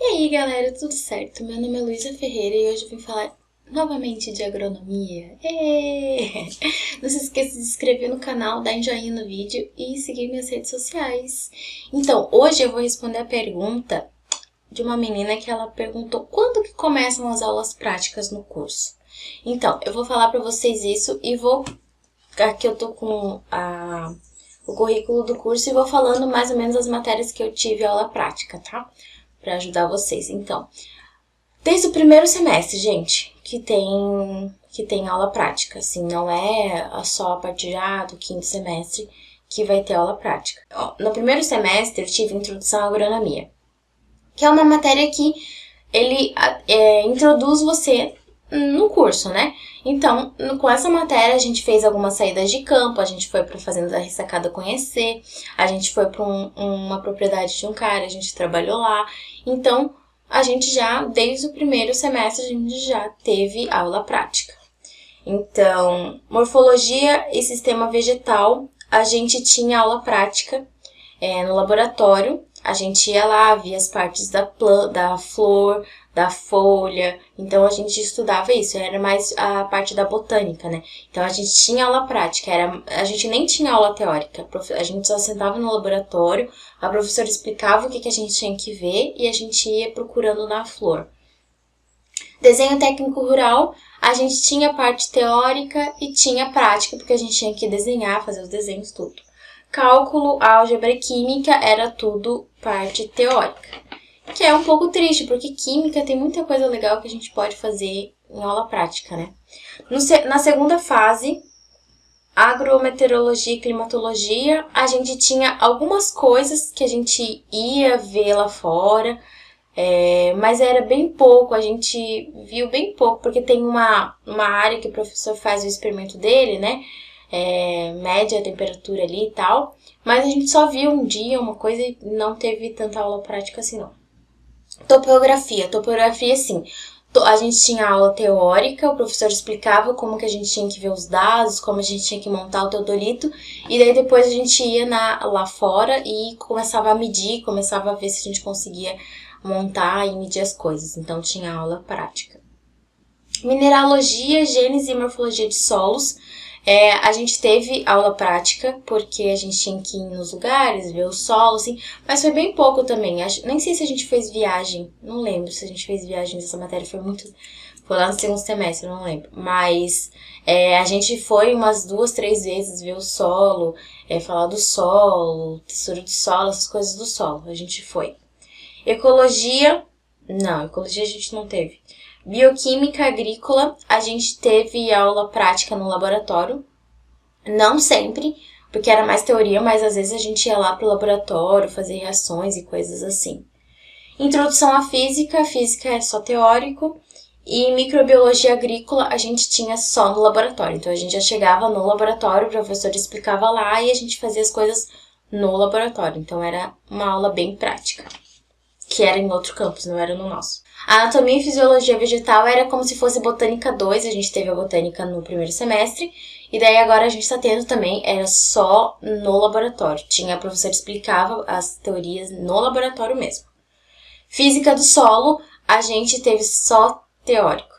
E aí, galera, tudo certo? Meu nome é Luísa Ferreira e hoje eu vim falar novamente de agronomia. Não se esqueça de se inscrever no canal, dar um joinha no vídeo e seguir minhas redes sociais. Então, hoje eu vou responder a pergunta de uma menina que ela perguntou quando que começam as aulas práticas no curso. Então, eu vou falar pra vocês isso e vou... Aqui eu tô com o currículo do curso e vou falando mais ou menos as matérias que eu tive aula prática, tá? Pra ajudar vocês. Então, desde o primeiro semestre, gente, que tem aula prática, assim, não é só a partir do quinto semestre que vai ter aula prática. No primeiro semestre eu tive Introdução à Agronomia, que é uma matéria que ele introduz você no curso, né? Então, com essa matéria, a gente fez algumas saídas de campo, a gente foi para a Fazenda da Ressacada conhecer, a gente foi para uma propriedade de um cara, a gente trabalhou lá. Então, a gente já, desde o primeiro semestre, a gente já teve aula prática. Então, morfologia e sistema vegetal, a gente tinha aula prática no laboratório. A gente ia lá, via as partes da flor, da folha. Então, a gente estudava isso. Era mais a parte da botânica, né? Então, a gente tinha aula prática. A gente nem tinha aula teórica. A gente só sentava no laboratório, a professora explicava o que a gente tinha que ver e a gente ia procurando na flor. Desenho técnico rural, a gente tinha parte teórica e tinha prática, porque a gente tinha que desenhar, fazer os desenhos, tudo. Cálculo, álgebra e química era tudo parte teórica. Que é um pouco triste, porque química tem muita coisa legal que a gente pode fazer em aula prática, né? Na segunda fase, agrometeorologia e climatologia, a gente tinha algumas coisas que a gente ia ver lá fora, mas era bem pouco, a gente viu bem pouco, porque tem uma área que o professor faz o experimento dele, né? Mede a temperatura ali e tal, mas a gente só viu um dia uma coisa e não teve tanta aula prática assim não. Topografia sim, a gente tinha aula teórica, o professor explicava como que a gente tinha que ver os dados, como a gente tinha que montar o teodolito, e daí depois a gente ia lá fora e começava a medir, começava a ver se a gente conseguia montar e medir as coisas, então tinha aula prática. Mineralogia, gênese e morfologia de solos. A gente teve aula prática, porque a gente tinha que ir nos lugares, ver o solo, assim, mas foi bem pouco também. Nem sei se a gente fez viagem, não lembro se a gente fez viagem nessa matéria, foi lá no segundo semestre, não lembro. Mas a gente foi umas 2, 3 vezes ver o solo, falar do solo, textura do solo, essas coisas do solo, a gente foi. Ecologia a gente não teve. Bioquímica agrícola, a gente teve aula prática no laboratório. Não sempre, porque era mais teoria, mas às vezes a gente ia lá pro laboratório fazer reações e coisas assim. Introdução à física é só teórico. E microbiologia agrícola a gente tinha só no laboratório. Então a gente já chegava no laboratório, o professor explicava lá e a gente fazia as coisas no laboratório. Então era uma aula bem prática, que era em outro campus, não era no nosso. A anatomia e fisiologia vegetal era como se fosse botânica 2, a gente teve a botânica no primeiro semestre, e daí agora a gente está tendo também, era só no laboratório. A professora explicava as teorias no laboratório mesmo. Física do solo, a gente teve só teórico.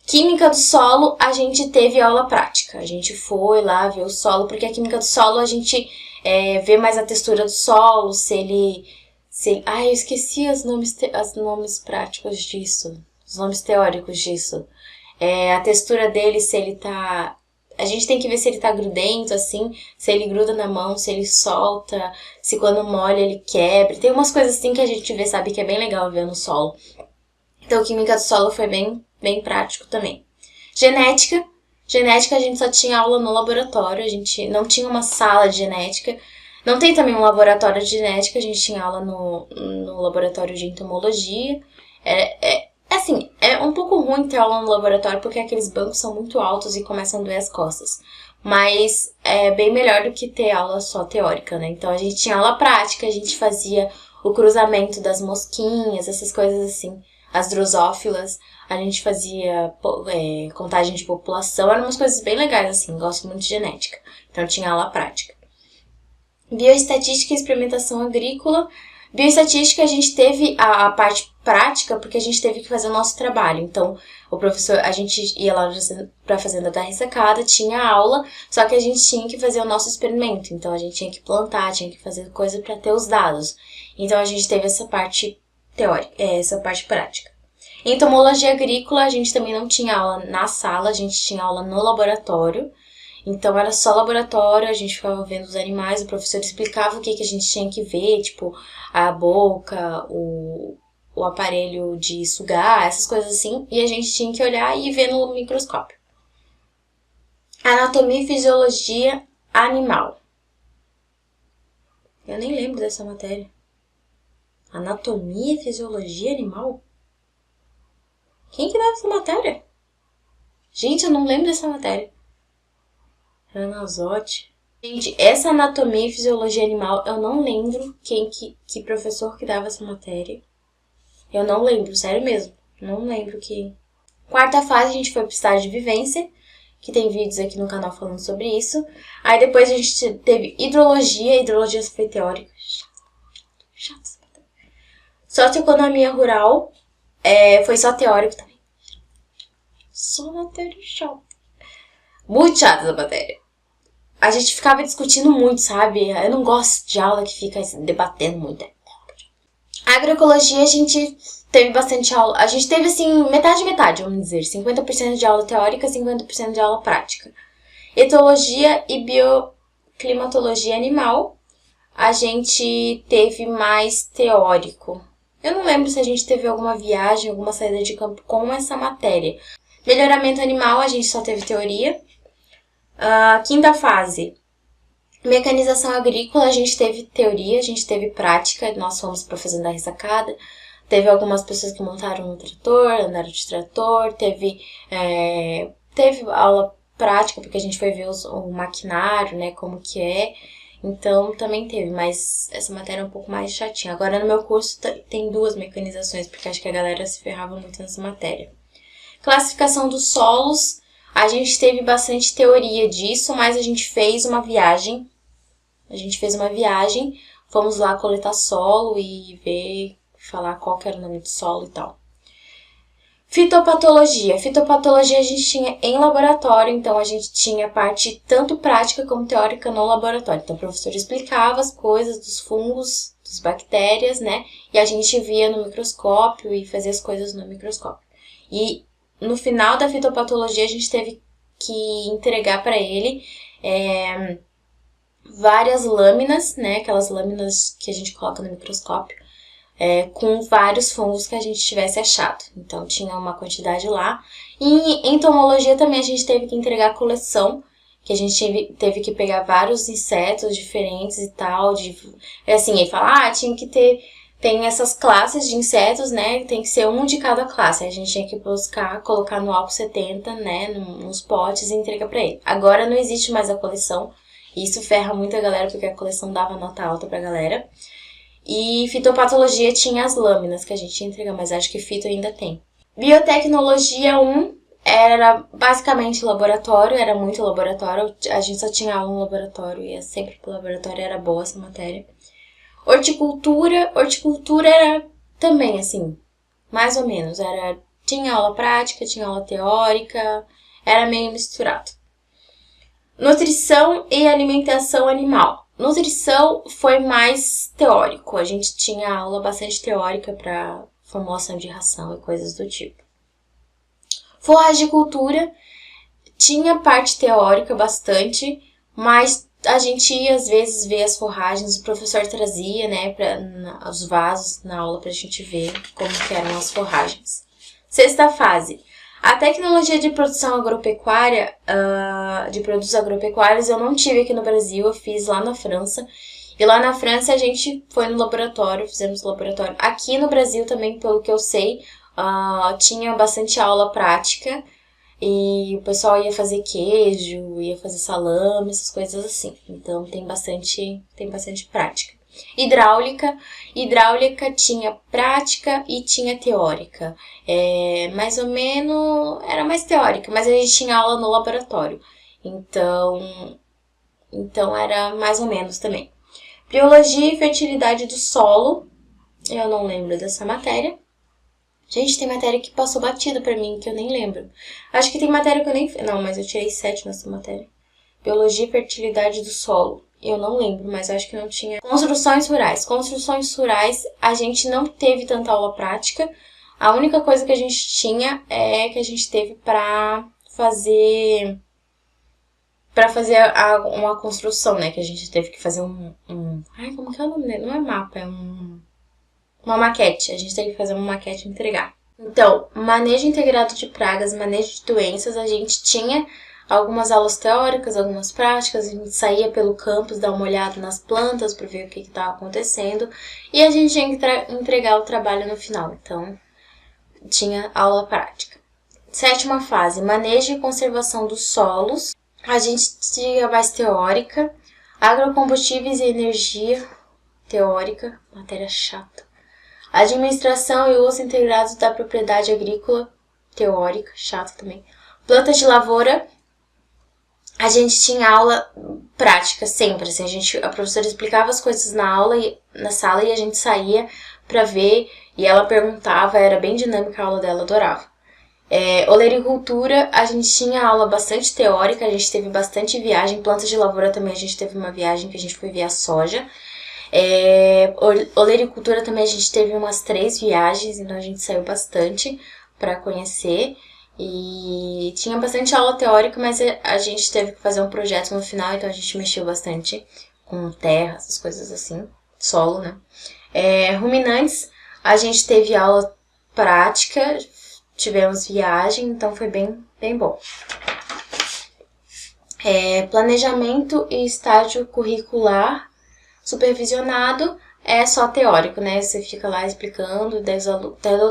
Química do solo, a gente teve aula prática. A gente foi lá ver o solo, porque a química do solo a gente vê mais a textura do solo, se ele... eu esqueci os nomes práticos disso, os nomes teóricos disso. A textura dele, se ele tá... A gente tem que ver se ele tá grudento, assim, se ele gruda na mão, se ele solta, se quando molha ele quebra. Tem umas coisas assim que a gente vê, sabe, que é bem legal ver no solo. Então, química do solo foi bem prático também. Genética a gente só tinha aula no laboratório, a gente não tinha uma sala de genética. Não tem também um laboratório de genética, a gente tinha aula no laboratório de entomologia. Assim, é um pouco ruim ter aula no laboratório porque aqueles bancos são muito altos e começam a doer as costas. Mas é bem melhor do que ter aula só teórica, né? Então a gente tinha aula prática, a gente fazia o cruzamento das mosquinhas, essas coisas assim, as drosófilas. A gente fazia contagem de população, eram umas coisas bem legais, assim, gosto muito de genética. Então tinha aula prática. Bioestatística e experimentação agrícola, Bioestatística a gente teve a parte prática porque a gente teve que fazer o nosso trabalho. Então, o professor, a gente ia lá para a fazenda da ressacada, tinha aula, só que a gente tinha que fazer o nosso experimento. Então, a gente tinha que plantar, tinha que fazer coisa para ter os dados. Então, a gente teve essa parte teórica, essa parte prática. Em entomologia agrícola, a gente também não tinha aula na sala, a gente tinha aula no laboratório. Então era só laboratório, a gente ficava vendo os animais, o professor explicava o que a gente tinha que ver, tipo a boca, o aparelho de sugar, essas coisas assim, e a gente tinha que olhar e ver no microscópio. Anatomia e fisiologia animal. Eu nem lembro dessa matéria. Anatomia e fisiologia animal? Quem que dava essa matéria? Gente, eu não lembro dessa matéria. Ranazotti. Gente, essa anatomia e fisiologia animal, eu não lembro que professor que dava essa matéria. Eu não lembro, sério mesmo. Não lembro que... Quarta fase, a gente foi pro estágio de vivência, que tem vídeos aqui no canal falando sobre isso. Aí depois a gente teve hidrologia foi teórica. Chato. Socioeconomia rural, foi só teórico também. Só matéria chata. Muito chata essa matéria. A gente ficava discutindo muito, sabe? Eu não gosto de aula que fica debatendo muito. Agroecologia, a gente teve bastante aula. A gente teve, assim, metade, vamos dizer. 50% de aula teórica, 50% de aula prática. Etologia e bioclimatologia animal, a gente teve mais teórico. Eu não lembro se a gente teve alguma viagem, alguma saída de campo com essa matéria. Melhoramento animal, a gente só teve teoria. Quinta fase, mecanização agrícola, a gente teve teoria, a gente teve prática, nós fomos para a fazenda da ressacada, teve algumas pessoas que montaram um trator, andaram de trator, teve aula prática, porque a gente foi ver o maquinário, né, como que é, então também teve, mas essa matéria é um pouco mais chatinha. Agora no meu curso tem 2 mecanizações, porque acho que a galera se ferrava muito nessa matéria. Classificação dos solos, a gente teve bastante teoria disso, mas a gente fez uma viagem. Fomos lá coletar solo e ver, falar qual que era o nome do solo e tal. Fitopatologia. Fitopatologia a gente tinha em laboratório, então a gente tinha parte tanto prática como teórica no laboratório. Então o professor explicava as coisas dos fungos, das bactérias, né? E a gente via no microscópio e fazia as coisas no microscópio. E no final da fitopatologia, a gente teve que entregar para ele várias lâminas, né? Aquelas lâminas que a gente coloca no microscópio, com vários fungos que a gente tivesse achado. Então, tinha uma quantidade lá. E em entomologia também a gente teve que entregar a coleção, que a gente teve que pegar vários insetos diferentes e tal. Assim, ele fala, tinha que ter... Tem essas classes de insetos, né? Tem que ser um de cada classe. A gente tinha que buscar, colocar no álcool 70, né? Nos potes e entregar pra ele. Agora não existe mais a coleção. E isso ferra muito a galera, porque a coleção dava nota alta pra galera. E fitopatologia tinha as lâminas que a gente ia entregar, mas acho que fito ainda tem. Biotecnologia 1 era basicamente laboratório, era muito laboratório. A gente só tinha aula no laboratório, ia sempre pro laboratório, era boa essa matéria. Horticultura era também, assim, mais ou menos. Tinha aula prática, tinha aula teórica, era meio misturado. Nutrição e alimentação animal. Nutrição foi mais teórico. A gente tinha aula bastante teórica para formulação de ração e coisas do tipo. Forragicultura tinha parte teórica bastante, mas a gente ia às vezes ver as forragens, o professor trazia, né, os vasos na aula pra gente ver como que eram as forragens. Sexta fase. A tecnologia de produção agropecuária, de produtos agropecuários, eu não tive aqui no Brasil, eu fiz lá na França. E lá na França a gente foi no laboratório, fizemos laboratório. Aqui no Brasil também, pelo que eu sei, tinha bastante aula prática. E o pessoal ia fazer queijo, ia fazer salame, essas coisas assim. Então tem bastante prática. Hidráulica tinha prática e tinha teórica. Mais ou menos, era mais teórica, mas a gente tinha aula no laboratório. Então era mais ou menos também. Biologia e fertilidade do solo. Eu não lembro dessa matéria. Gente, tem matéria que passou batido pra mim, que eu nem lembro. Acho que tem matéria que eu nem... Não, mas eu tirei 7 nessa matéria. Biologia e fertilidade do solo. Eu não lembro, mas acho que não tinha. Construções rurais. Construções rurais, a gente não teve tanta aula prática. A única coisa que a gente tinha é que a gente teve pra fazer uma construção, né? Que a gente teve que fazer Ai, como que é o nome dele? Não é mapa, é uma maquete. A gente teve que fazer uma maquete e entregar. Então, manejo integrado de pragas, manejo de doenças, a gente tinha algumas aulas teóricas, algumas práticas, a gente saía pelo campus, dar uma olhada nas plantas para ver o que estava acontecendo e a gente tinha que entregar o trabalho no final, então tinha aula prática. 7ª fase, manejo e conservação dos solos, a gente tinha mais teórica, agrocombustíveis e energia teórica, matéria chata. Administração e uso integrados da propriedade agrícola, teórica, chata também. Plantas de lavoura, a gente tinha aula prática sempre, assim, a professora explicava as coisas na sala e a gente saía pra ver e ela perguntava, era bem dinâmica a aula dela, adorava. Olericultura, a gente tinha aula bastante teórica, a gente teve bastante viagem, plantas de lavoura também a gente teve uma viagem que a gente foi ver a soja. Olericultura também a gente teve umas 3 viagens, então a gente saiu bastante para conhecer e tinha bastante aula teórica, mas a gente teve que fazer um projeto no final, então a gente mexeu bastante com terra, essas coisas assim, solo, né? Ruminantes, a gente teve aula prática, tivemos viagem, então foi bem bom. Planejamento e estágio curricular supervisionado é só teórico, né? Você fica lá explicando,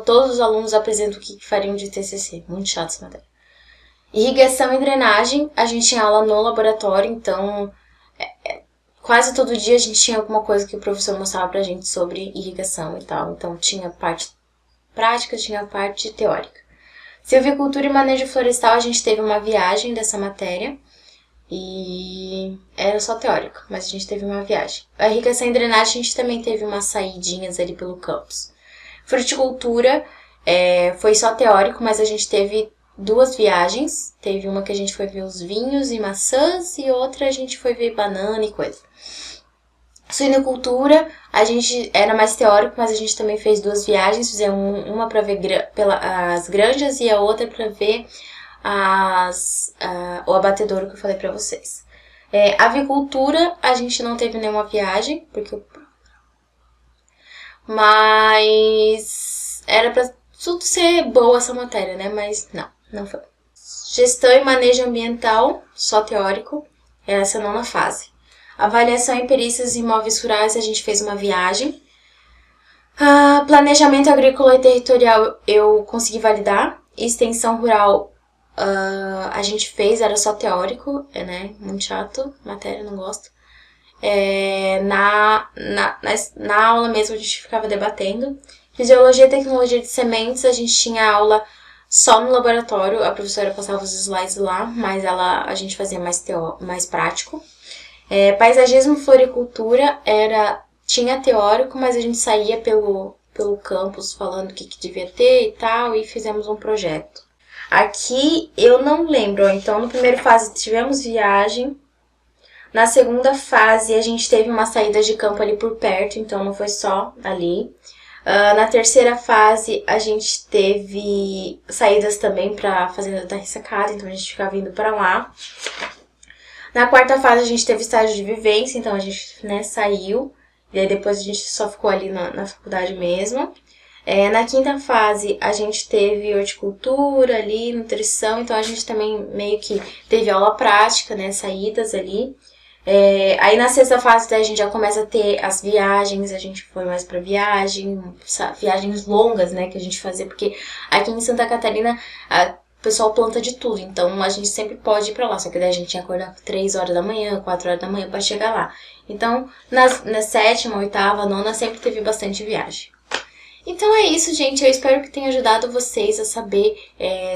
todos os alunos apresentam o que fariam de TCC. Muito chato essa matéria. Irrigação e drenagem, a gente tinha aula no laboratório, então quase todo dia a gente tinha alguma coisa que o professor mostrava pra gente sobre irrigação e tal. Então tinha parte prática, tinha parte teórica. Silvicultura e manejo florestal, a gente teve uma viagem dessa matéria. E era só teórico, mas a gente teve uma viagem. A irrigação e drenagem a gente também teve umas saidinhas ali pelo campus. Fruticultura foi só teórico, mas a gente teve 2 viagens. Teve uma que a gente foi ver os vinhos e maçãs e outra a gente foi ver banana e coisa. Suinocultura, a gente era mais teórico, mas a gente também fez 2 viagens. Fizemos uma para ver as granjas e a outra para ver o abatedouro que eu falei pra vocês. Avicultura, a gente não teve nenhuma viagem, mas era pra tudo ser boa essa matéria, né? Mas não foi. Gestão e manejo ambiental, só teórico, essa é a 9ª fase. Avaliação e perícias em imóveis rurais, a gente fez uma viagem. Planejamento agrícola e territorial, eu consegui validar. Extensão rural, a gente fez, era só teórico, né? Muito chato, matéria, não gosto. Na aula mesmo a gente ficava debatendo. Fisiologia e tecnologia de sementes, a gente tinha aula só no laboratório, a professora passava os slides lá, mas a gente fazia mais prático. Paisagismo e floricultura tinha teórico, mas a gente saía pelo campus falando o que devia ter e tal, e fizemos um projeto. Aqui eu não lembro, então na primeira fase tivemos viagem, na segunda fase a gente teve uma saída de campo ali por perto, então não foi só ali. Na terceira fase a gente teve saídas também para Fazenda da Ressacada, então a gente ficava indo para lá. Na quarta fase a gente teve estágio de vivência, então a gente saiu, e aí depois a gente só ficou ali na faculdade mesmo. Na quinta fase, a gente teve horticultura ali, nutrição, então a gente também meio que teve aula prática, né, saídas ali. Aí na sexta fase a gente já começa a ter as viagens, a gente foi mais pra viagens longas, né, que a gente fazia, porque aqui em Santa Catarina o pessoal planta de tudo, então a gente sempre pode ir pra lá, só que daí a gente tinha que acordar 3 horas da manhã, 4 horas da manhã pra chegar lá. Então, na sétima, oitava, nona, sempre teve bastante viagem. Então é isso, gente. Eu espero que tenha ajudado vocês a saber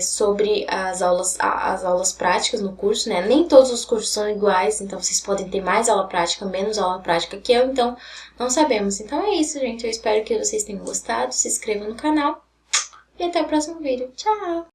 sobre as aulas práticas no curso, né? Nem todos os cursos são iguais, então vocês podem ter mais aula prática, menos aula prática que eu, então não sabemos. Então é isso, gente. Eu espero que vocês tenham gostado. Se inscrevam no canal e até o próximo vídeo. Tchau!